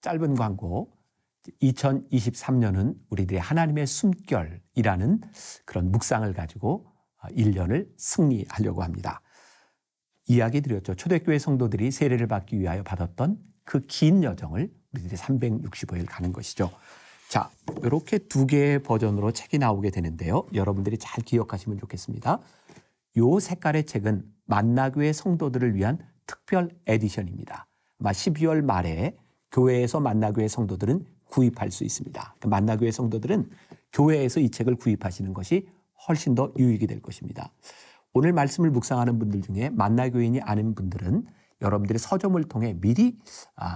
짧은 광고. 2023년은 우리들의 하나님의 숨결이라는 그런 묵상을 가지고 1년을 승리하려고 합니다. 이야기 드렸죠. 초대교회 성도들이 세례를 받기 위하여 받았던 그 긴 여정을 우리들이 365일 가는 것이죠. 자, 이렇게 두 개의 버전으로 책이 나오게 되는데요. 여러분들이 잘 기억하시면 좋겠습니다. 이 색깔의 책은 만나교회 성도들을 위한 특별 에디션입니다. 아마 12월 말에 교회에서 만나교회 성도들은 구입할 수 있습니다. 만나교회 성도들은 교회에서 이 책을 구입하시는 것이 훨씬 더 유익이 될 것입니다. 오늘 말씀을 묵상하는 분들 중에 만나교인이 아닌 분들은 여러분들이 서점을 통해 미리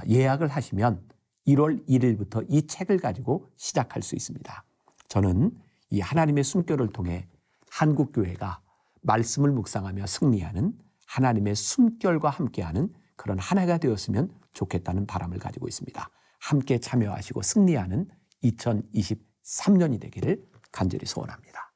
예약을 하시면 1월 1일부터 이 책을 가지고 시작할 수 있습니다. 저는 이 하나님의 숨결을 통해 한국교회가 말씀을 묵상하며 승리하는 하나님의 숨결과 함께하는 그런 한 해가 되었으면 좋겠다는 바람을 가지고 있습니다. 함께 참여하시고 승리하는 2023년이 되기를 간절히 소원합니다.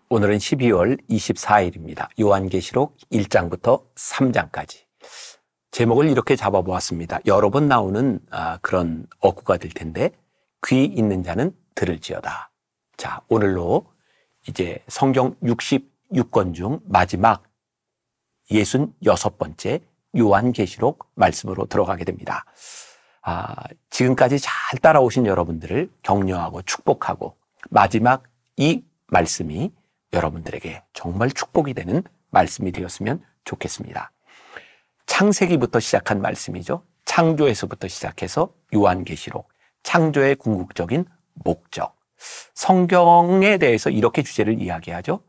오늘은 12월 24일입니다. 요한계시록 1장부터 3장까지. 제목을 이렇게 잡아보았습니다. 여러 번 나오는 그런 어구가 될 텐데 귀 있는 자는 들을지어다. 자, 오늘로 이제 성경 66권 중 마지막 66번째 요한계시록 말씀으로 들어가게 됩니다. 지금까지 잘 따라오신 여러분들을 격려하고 축복하고 마지막 이 말씀이 여러분들에게 정말 축복이 되는 말씀이 되었으면 좋겠습니다. 창세기부터 시작한 말씀이죠. 창조에서부터 시작해서 요한계시록, 창조의 궁극적인 목적. 성경에 대해서 이렇게 주제를 이야기하죠.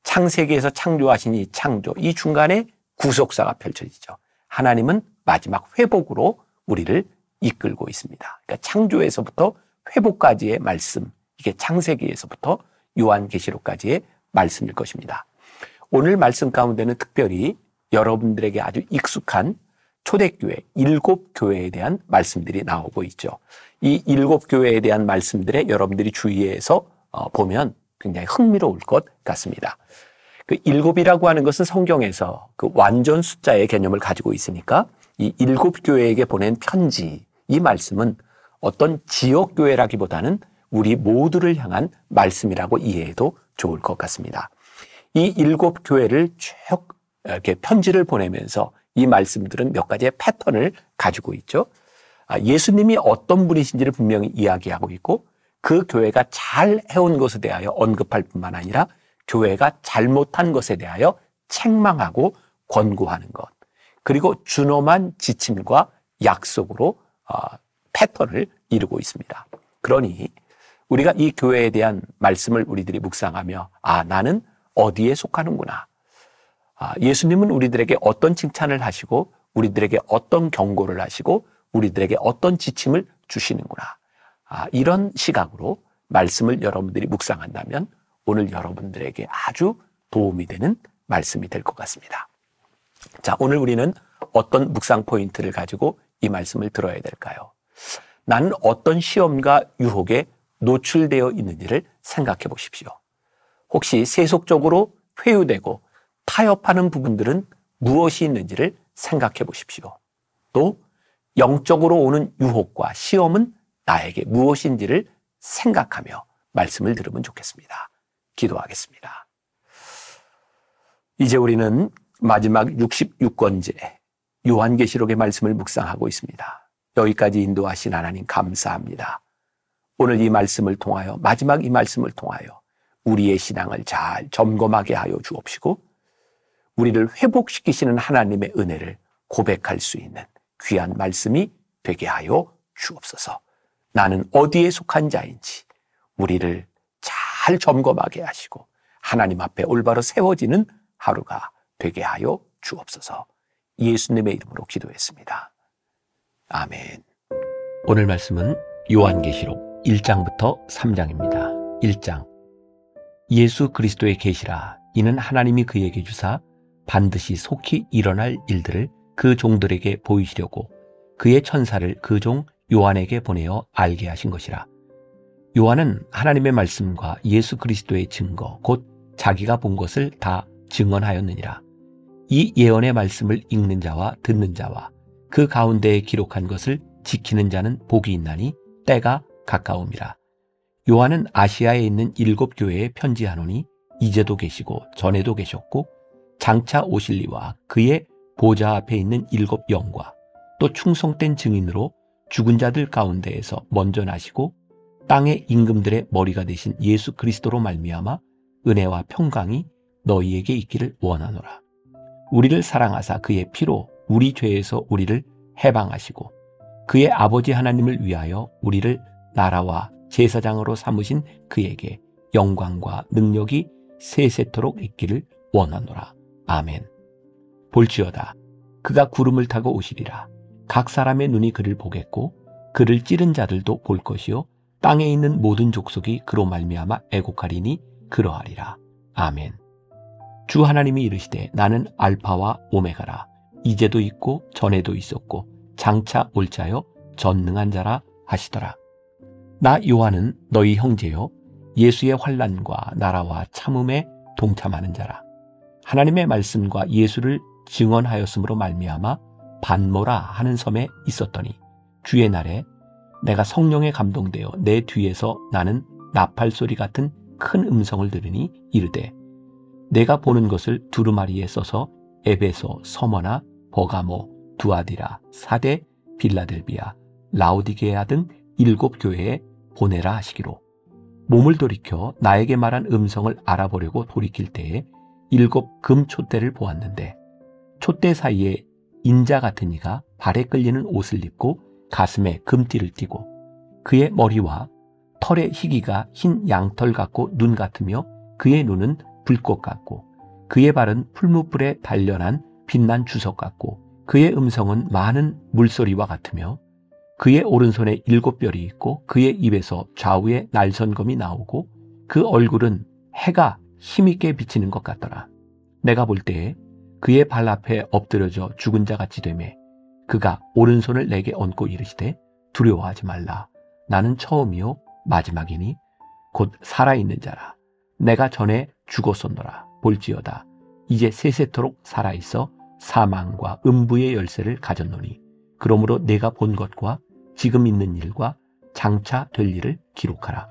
창세기에서 창조하신 이 창조, 이 중간에 구속사가 펼쳐지죠. 하나님은 마지막 회복으로 우리를 이끌고 있습니다. 그러니까 창조에서부터 회복까지의 말씀, 이게 창세기에서부터 요한계시록까지의 말씀일 것입니다. 오늘 말씀 가운데는 특별히 여러분들에게 아주 익숙한 초대교회 7교회에 대한 말씀들이 나오고 있죠. 이 7교회에 대한 말씀들에 여러분들이 주의해서 보면 굉장히 흥미로울 것 같습니다. 그 7이라고 하는 것은 성경에서 그 완전 숫자의 개념을 가지고 있으니까 이 7교회에게 보낸 편지, 이 말씀은 어떤 지역교회라기보다는 우리 모두를 향한 말씀이라고 이해해도 좋을 것 같습니다. 이 7교회를 쭉 이렇게 편지를 보내면서 이 말씀들은 몇 가지의 패턴을 가지고 있죠. 예수님이 어떤 분이신지를 분명히 이야기하고 있고 그 교회가 잘 해온 것에 대하여 언급할 뿐만 아니라 교회가 잘못한 것에 대하여 책망하고 권고하는 것, 그리고 준엄한 지침과 약속으로 패턴을 이루고 있습니다. 그러니 우리가 이 교회에 대한 말씀을 우리들이 묵상하며 나는 어디에 속하는구나. 예수님은 우리들에게 어떤 칭찬을 하시고 우리들에게 어떤 경고를 하시고 우리들에게 어떤 지침을 주시는구나. 이런 시각으로 말씀을 여러분들이 묵상한다면 오늘 여러분들에게 아주 도움이 되는 말씀이 될 것 같습니다. 자, 오늘 우리는 어떤 묵상 포인트를 가지고 이 말씀을 들어야 될까요? 나는 어떤 시험과 유혹에 노출되어 있는지를 생각해 보십시오. 혹시 세속적으로 회유되고 타협하는 부분들은 무엇이 있는지를 생각해 보십시오. 또 영적으로 오는 유혹과 시험은 나에게 무엇인지를 생각하며 말씀을 들으면 좋겠습니다. 기도하겠습니다. 이제 우리는 마지막 66권째 요한계시록의 말씀을 묵상하고 있습니다. 여기까지 인도하신 하나님 감사합니다. 오늘 이 말씀을 통하여, 마지막 이 말씀을 통하여 우리의 신앙을 잘 점검하게 하여 주옵시고 우리를 회복시키시는 하나님의 은혜를 고백할 수 있는 귀한 말씀이 되게 하여 주옵소서. 나는 어디에 속한 자인지 우리를 잘 점검하게 하시고 하나님 앞에 올바로 세워지는 하루가 되게 하여 주옵소서. 예수님의 이름으로 기도했습니다. 아멘. 오늘 말씀은 요한계시록 1장부터 3장입니다. 1장. 예수 그리스도의 계시라. 이는 하나님이 그에게 주사 반드시 속히 일어날 일들을 그 종들에게 보이시려고 그의 천사를 그 종 요한에게 보내어 알게 하신 것이라. 요한은 하나님의 말씀과 예수 그리스도의 증거 곧 자기가 본 것을 다 증언하였느니라. 이 예언의 말씀을 읽는 자와 듣는 자와 그 가운데에 기록한 것을 지키는 자는 복이 있나니 때가 가까움이라. 요한은 아시아에 있는 7 교회에 편지하노니 이제도 계시고 전에도 계셨고 장차 오실 이와 그의 보좌 앞에 있는 7 영과 또 충성된 증인으로 죽은 자들 가운데에서 먼저 나시고 땅의 임금들의 머리가 되신 예수 그리스도로 말미암아 은혜와 평강이 너희에게 있기를 원하노라. 우리를 사랑하사 그의 피로 우리 죄에서 우리를 해방하시고 그의 아버지 하나님을 위하여 우리를 나라와 제사장으로 삼으신 그에게 영광과 능력이 세세토록 있기를 원하노라. 아멘. 볼지어다 그가 구름을 타고 오시리라. 각 사람의 눈이 그를 보겠고 그를 찌른 자들도 볼 것이요 땅에 있는 모든 족속이 그로 말미암아 애곡하리니 그러하리라. 아멘. 주 하나님이 이르시되 나는 알파와 오메가라. 이제도 있고 전에도 있었고 장차 올 자요 전능한 자라 하시더라. 나 요한은 너희 형제요 예수의 환난과 나라와 참음에 동참하는 자라. 하나님의 말씀과 예수를 증언하였으므로 말미암아 반모라 하는 섬에 있었더니 주의 날에 내가 성령에 감동되어 내 뒤에서 나는 나팔 소리 같은 큰 음성을 들으니 이르되 내가 보는 것을 두루마리에 써서 에베소, 서머나, 버가모, 두아디라, 사데, 빌라델비아, 라오디게아 등 7 교회에 보내라 하시기로 몸을 돌이켜 나에게 말한 음성을 알아보려고 돌이킬 때에 7 금 촛대를 보았는데 촛대 사이에 인자 같은 이가 발에 끌리는 옷을 입고 가슴에 금띠를 띠고 그의 머리와 털의 희기가 흰 양털 같고 눈 같으며 그의 눈은 불꽃 같고 그의 발은 풀무불에 단련한 빛난 주석 같고 그의 음성은 많은 물소리와 같으며 그의 오른손에 7 뼈리 있고 그의 입에서 좌우에 날선검이 나오고 그 얼굴은 해가 힘있게 비치는 것 같더라. 내가 볼 때에 그의 발 앞에 엎드려져 죽은 자 같이 되매 그가 오른손을 내게 얹고 이르시되 두려워하지 말라. 나는 처음이요 마지막이니 곧 살아있는 자라. 내가 전에 죽었었노라. 볼지어다 이제 세세토록 살아있어 사망과 음부의 열쇠를 가졌노니 그러므로 내가 본 것과 지금 있는 일과 장차 될 일을 기록하라.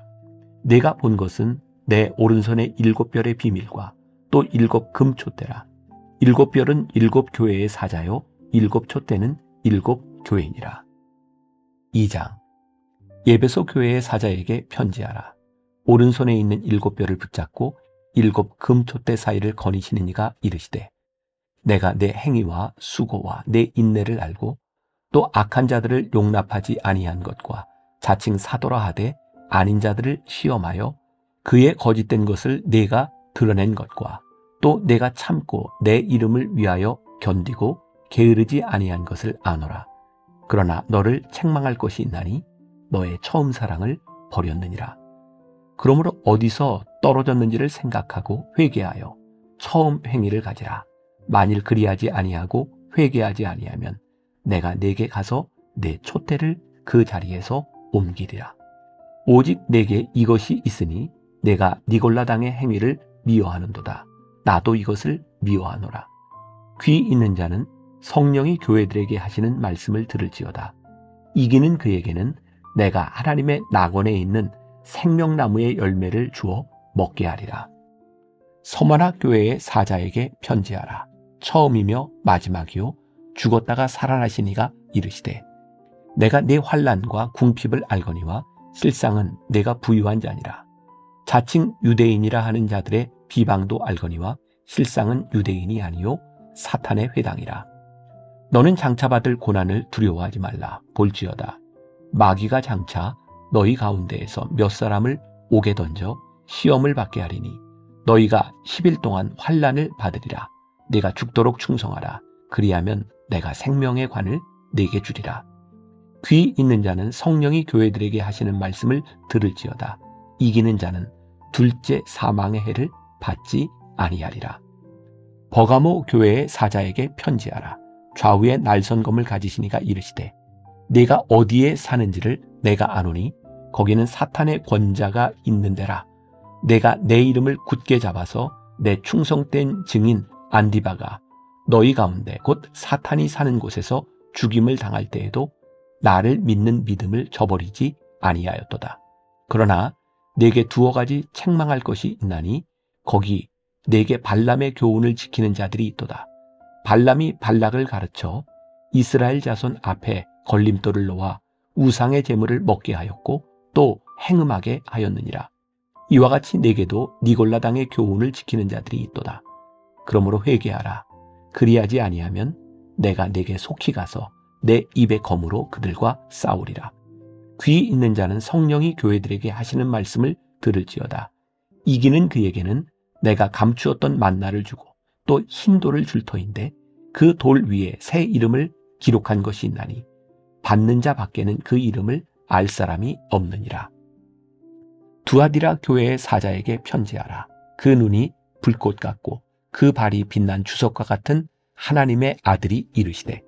내가 본 것은 내 오른손의 7 별의 비밀과 또 7 금 촛대라. 7 별은 7 교회의 사자요 7 촛대는 7 교회니라. 2장 예배소 교회의 사자에게 편지하라. 오른손에 있는 7 별을 붙잡고 7 금 촛대 사이를 거니시는 이가 이르시되 내가 내 행위와 수고와 내 인내를 알고 또 악한 자들을 용납하지 아니한 것과 자칭 사도라 하되 아닌 자들을 시험하여 그의 거짓된 것을 내가 드러낸 것과 또 내가 참고 내 이름을 위하여 견디고 게으르지 아니한 것을 아노라. 그러나 너를 책망할 것이 있나니 너의 처음 사랑을 버렸느니라. 그러므로 어디서 떨어졌는지를 생각하고 회개하여 처음 행위를 가지라. 만일 그리하지 아니하고 회개하지 아니하면 내가 네게 가서 내 촛대를 그 자리에서 옮기리라. 오직 내게 이것이 있으니 내가 니골라당의 행위를 미워하는도다. 나도 이것을 미워하노라. 귀 있는 자는 성령이 교회들에게 하시는 말씀을 들을지어다. 이기는 그에게는 내가 하나님의 낙원에 있는 생명나무의 열매를 주어 먹게 하리라. 서머나 교회의 사자에게 편지하라. 처음이며 마지막이요 죽었다가 살아나신 이가 이르시되 내가 네 환난과 궁핍을 알거니와 실상은 내가 부유한 자니라. 자칭 유대인이라 하는 자들의 비방도 알거니와 실상은 유대인이 아니요 사탄의 회당이라. 너는 장차 받을 고난을 두려워하지 말라. 볼지어다 마귀가 장차 너희 가운데에서 몇 사람을 옥에 던져 시험을 받게 하리니 너희가 10일 동안 환난을 받으리라. 네가 죽도록 충성하라. 그리하면 내가 생명의 관을 네게 주리라. 귀 있는 자는 성령이 교회들에게 하시는 말씀을 들을지어다. 이기는 자는 둘째 사망의 해를 받지 아니하리라. 버가모 교회의 사자에게 편지하라. 좌우에 날선검을 가지시니가 이르시되 네가 어디에 사는지를 내가 아노니 거기는 사탄의 권자가 있는 데라. 내가 내 이름을 굳게 잡아서 내 충성된 증인 안디바가 너희 가운데 곧 사탄이 사는 곳에서 죽임을 당할 때에도 나를 믿는 믿음을 저버리지 아니하였도다. 그러나 내게 두어 가지 책망할 것이 있나니 거기 내게 발람의 교훈을 지키는 자들이 있도다. 발람이 발락을 가르쳐 이스라엘 자손 앞에 걸림돌을 놓아 우상의 제물을 먹게 하였고 또 행음하게 하였느니라. 이와 같이 내게도 니골라당의 교훈을 지키는 자들이 있도다. 그러므로 회개하라. 그리하지 아니하면 내가 내게 속히 가서 내 입의 검으로 그들과 싸우리라. 귀 있는 자는 성령이 교회들에게 하시는 말씀을 들을지어다. 이기는 그에게는 내가 감추었던 만나를 주고 또 흰 돌을 줄 터인데 그 돌 위에 새 이름을 기록한 것이 있나니 받는 자 밖에는 그 이름을 알 사람이 없느니라. 두아디라 교회의 사자에게 편지하라. 그 눈이 불꽃 같고 그 발이 빛난 주석과 같은 하나님의 아들이 이르시되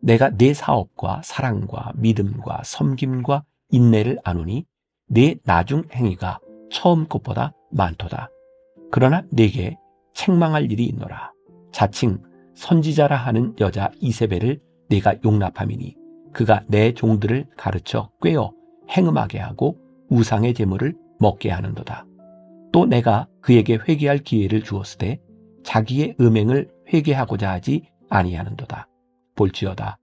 내가 네 사업과 사랑과 믿음과 섬김과 인내를 아노니 네 나중 행위가 처음 것보다 많도다. 그러나 네게 책망할 일이 있노라. 자칭 선지자라 하는 여자 이세벨을 네가 용납함이니 그가 내 종들을 가르쳐 꿰어 행음하게 하고 우상의 제물을 먹게 하는도다. 또 내가 그에게 회개할 기회를 주었으되 자기의 음행을 회개하고자 하지 아니하는도다. 볼지어다.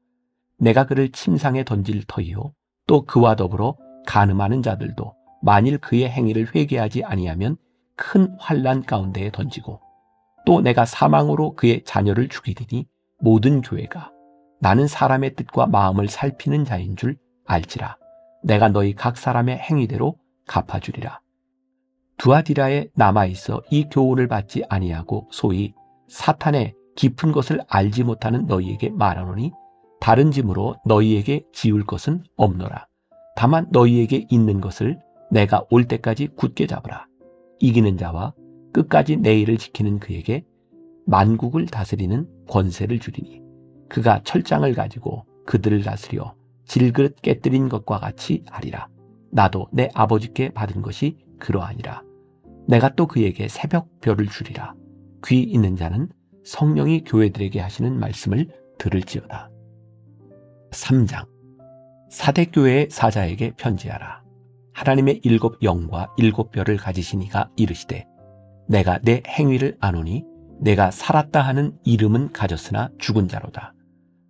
내가 그를 침상에 던질 터이요 또 그와 더불어 간음하는 자들도 만일 그의 행위를 회개하지 아니하면 큰 환난 가운데에 던지고 또 내가 사망으로 그의 자녀를 죽이리니 모든 교회가 나는 사람의 뜻과 마음을 살피는 자인 줄 알지라. 내가 너희 각 사람의 행위대로 갚아주리라. 두아디라에 남아있어 이 교훈을 받지 아니하고 소위 사탄의 깊은 것을 알지 못하는 너희에게 말하노니 다른 짐으로 너희에게 지울 것은 없노라. 다만 너희에게 있는 것을 내가 올 때까지 굳게 잡으라. 이기는 자와 끝까지 내 일을 지키는 그에게 만국을 다스리는 권세를 주리니 그가 철장을 가지고 그들을 다스려 질그릇 깨뜨린 것과 같이 하리라. 나도 내 아버지께 받은 것이 그러하니라. 내가 또 그에게 새벽별을 주리라. 귀 있는 자는 성령이 교회들에게 하시는 말씀을 들을지어다. 3장. 사대교회의 사자에게 편지하라. 하나님의 7 영과 7 별을 가지신 이가 이르시되 내가 내 행위를 아노니 내가 살았다 하는 이름은 가졌으나 죽은 자로다.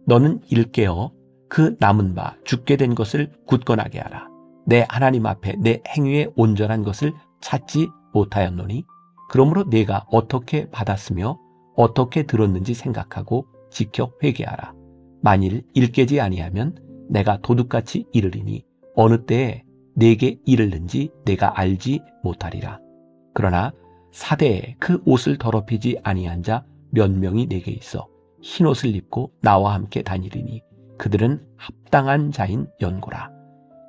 너는 일깨어 그 남은 바 죽게 된 것을 굳건하게 하라. 내 하나님 앞에 내 행위의 온전한 것을 찾지 못하였노니 그러므로 내가 어떻게 받았으며 어떻게 들었는지 생각하고 지켜 회개하라. 만일 일깨지 아니하면 내가 도둑같이 이르리니 어느 때에 내게 이르는지 내가 알지 못하리라. 그러나 사대에 그 옷을 더럽히지 아니한 자 몇 명이 내게 있어 흰옷을 입고 나와 함께 다니리니 그들은 합당한 자인 연고라.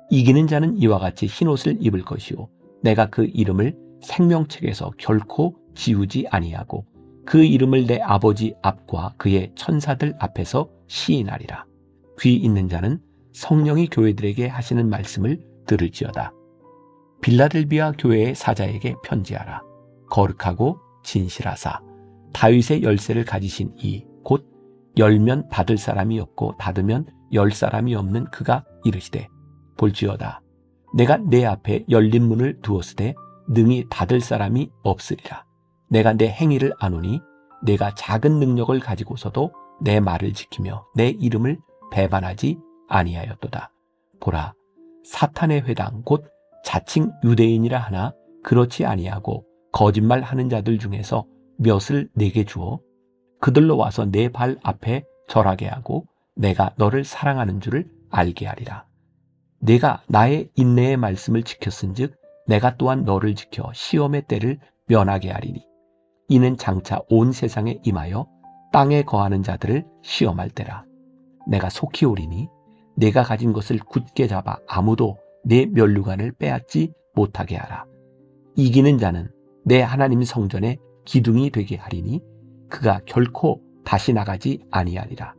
이기는 자는 이와 같이 흰옷을 입을 것이요 내가 그 이름을 생명책에서 결코 지우지 아니하고 그 이름을 내 아버지 앞과 그의 천사들 앞에서 시인하리라. 귀 있는 자는 성령이 교회들에게 하시는 말씀을 들을지어다. 빌라델비아 교회의 사자에게 편지하라. 거룩하고 진실하사 다윗의 열쇠를 가지신 이 곧 열면 받을 사람이 없고 닫으면 열 사람이 없는 그가 이르시되 볼지어다. 내가 내 앞에 열린 문을 두었으되 능히 닫을 사람이 없으리라. 내가 내 행위를 아노니 내가 작은 능력을 가지고서도 내 말을 지키며 내 이름을 배반하지 아니하였도다. 보라, 사탄의 회당 곧 자칭 유대인이라 하나 그렇지 아니하고 거짓말하는 자들 중에서 몇을 내게 주어 그들로 와서 내 발 앞에 절하게 하고 내가 너를 사랑하는 줄을 알게 하리라. 내가 나의 인내의 말씀을 지켰은즉 내가 또한 너를 지켜 시험의 때를 면하게 하리니 이는 장차 온 세상에 임하여 땅에 거하는 자들을 시험할 때라. 내가 속히 오리니 내가 가진 것을 굳게 잡아 아무도 내 면류관을 빼앗지 못하게 하라. 이기는 자는 내 하나님 성전에 기둥이 되게 하리니 그가 결코 다시 나가지 아니하리라.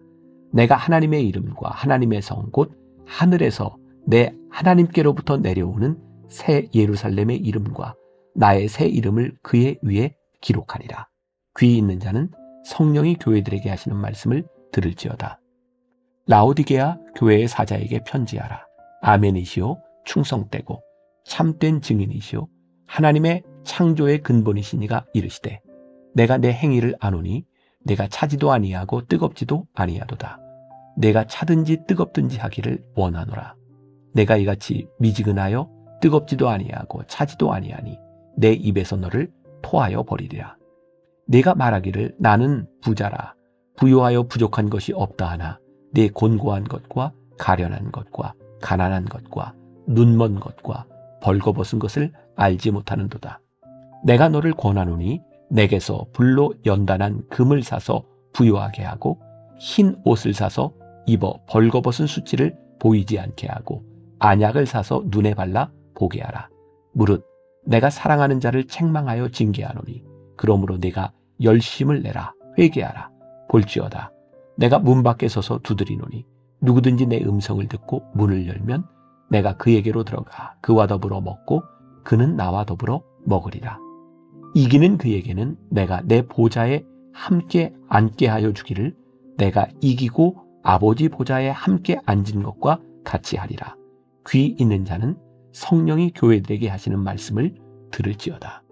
내가 하나님의 이름과 하나님의 성 곧 하늘에서 내 하나님께로부터 내려오는 새 예루살렘의 이름과 나의 새 이름을 그의 위에 기록하리라. 귀 있는 자는 성령이 교회들에게 하시는 말씀을 들을지어다. 라오디게아 교회의 사자에게 편지하라. 아멘이시오 충성되고 참된 증인이시오 하나님의 창조의 근본이시니가 이르시되 내가 내 행위를 아노니 내가 차지도 아니하고 뜨겁지도 아니하도다. 내가 차든지 뜨겁든지 하기를 원하노라. 내가 이같이 미지근하여 뜨겁지도 아니하고 차지도 아니하니 내 입에서 너를 토하여 버리리라. 내가 말하기를 나는 부자라 부요하여 부족한 것이 없다 하나 내 곤고한 것과 가련한 것과 가난한 것과 눈먼 것과 벌거벗은 것을 알지 못하는도다. 내가 너를 권하노니 내게서 불로 연단한 금을 사서 부요하게 하고 흰 옷을 사서 입어 벌거벗은 수치를 보이지 않게 하고 안약을 사서 눈에 발라 보게 하라. 무릇 내가 사랑하는 자를 책망하여 징계하노니 그러므로 내가 열심을 내라 회개하라. 볼지어다 내가 문 밖에 서서 두드리노니 누구든지 내 음성을 듣고 문을 열면 내가 그에게로 들어가 그와 더불어 먹고 그는 나와 더불어 먹으리라. 이기는 그에게는 내가 내 보좌에 함께 앉게 하여 주기를 내가 이기고 아버지 보좌에 함께 앉은 것과 같이 하리라. 귀 있는 자는 성령이 교회들에게 하시는 말씀을 들을지어다.